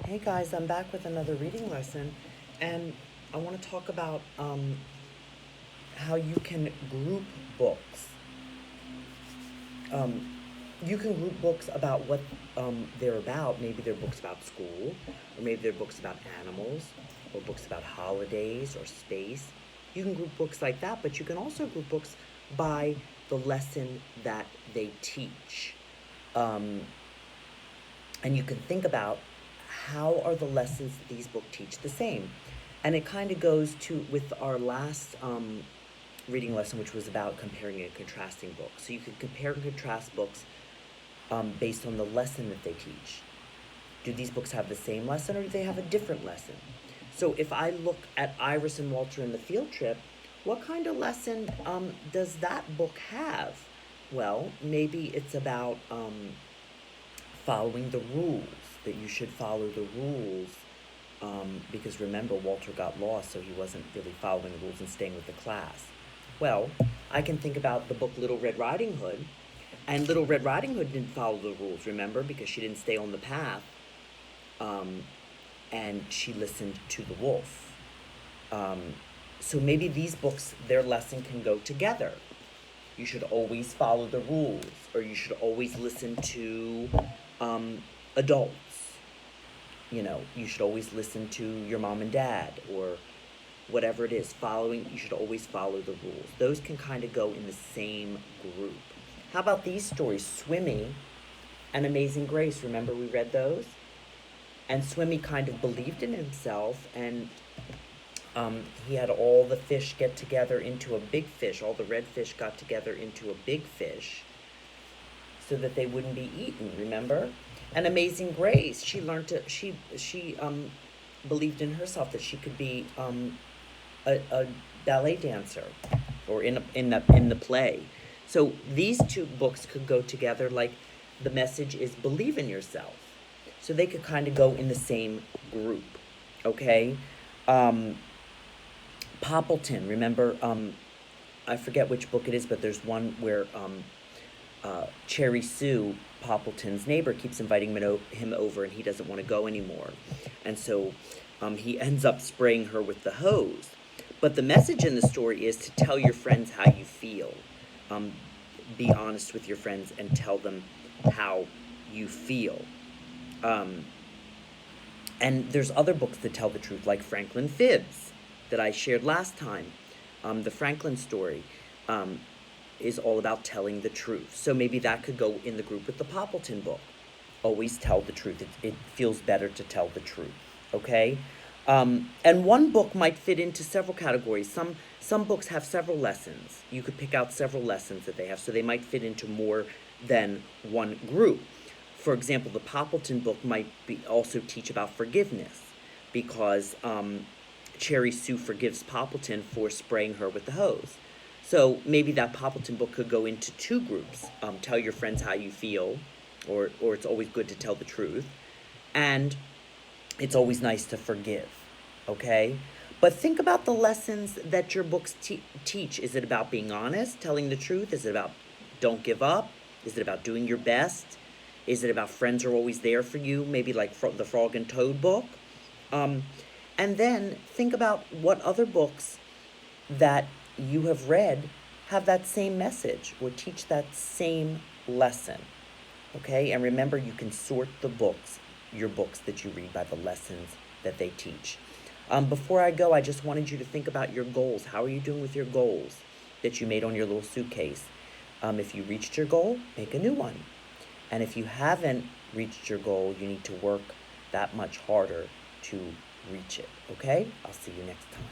Hey guys, I'm back with another reading lesson, and I want to talk about how you can group books. Um, you can group books about what they're about. Maybe they're books about school, or maybe they're books about animals, or books about holidays or space. You can group books like that, but you can also group books by the lesson that they teach. Um, and you can think about how are the lessons that these books teach the same. And it kind of goes to with our last reading lesson, which was about comparing and contrasting books. So you can compare and contrast books based on the lesson that they teach. Do these books have the same lesson, or do they have a different lesson? So if I look at Iris and Walter in the field trip, what kind of lesson does that book have? Well, maybe it's about following the rules, that you should follow the rules, because remember, Walter got lost, so he wasn't really following the rules and staying with the class. Well, I can think about the book Little Red Riding Hood, and Little Red Riding Hood didn't follow the rules, remember, because she didn't stay on the path, and she listened to the wolf. So maybe these books, their lesson can go together. You should always follow the rules, or you should always listen to adults. You should always listen to your mom and dad, or whatever it is. You should always follow the rules. Those can kind of go in the same group. How about these stories? Swimmy and Amazing Grace. Remember we read those? And Swimmy kind of believed in himself, and he had all the fish get together into a big fish. All the red fish got together into a big fish so that they wouldn't be eaten, remember? And Amazing Grace, she learned to, she believed in herself that she could be a ballet dancer, or in the play. So these two books could go together, like the message is believe in yourself. So they could kind of go in the same group, okay? Poppleton, remember, I forget which book it is, but there's one where Cherry Sue, Poppleton's neighbor, keeps inviting him over, and he doesn't want to go anymore. And so he ends up spraying her with the hose. But the message in the story is to tell your friends how you feel. Be honest with your friends and tell them how you feel. And there's other books that tell the truth, like Franklin Fibs, that I shared last time. The Franklin story is all about telling the truth. So maybe that could go in the group with the Poppleton book. Always tell the truth. It feels better to tell the truth, okay? And one book might fit into several categories. Some books have several lessons. You could pick out several lessons that they have, so they might fit into more than one group. For example, the Poppleton book might also teach about forgiveness, because Cherry Sue forgives Poppleton for spraying her with the hose. So maybe that Poppleton book could go into two groups. Tell your friends how you feel, or it's always good to tell the truth. And it's always nice to forgive, okay? But think about the lessons that your books teach. Is it about being honest, telling the truth? Is it about don't give up? Is it about doing your best? Is it about friends are always there for you? Maybe like the Frog and Toad book. And then think about what other books that you have read have that same message or teach that same lesson, okay? And remember, you can sort your books that you read, by the lessons that they teach. Before I go, I just wanted you to think about your goals. How are you doing with your goals that you made on your little suitcase? If you reached your goal, make a new one. And if you haven't reached your goal, you need to work that much harder to reach it, okay? I'll see you next time.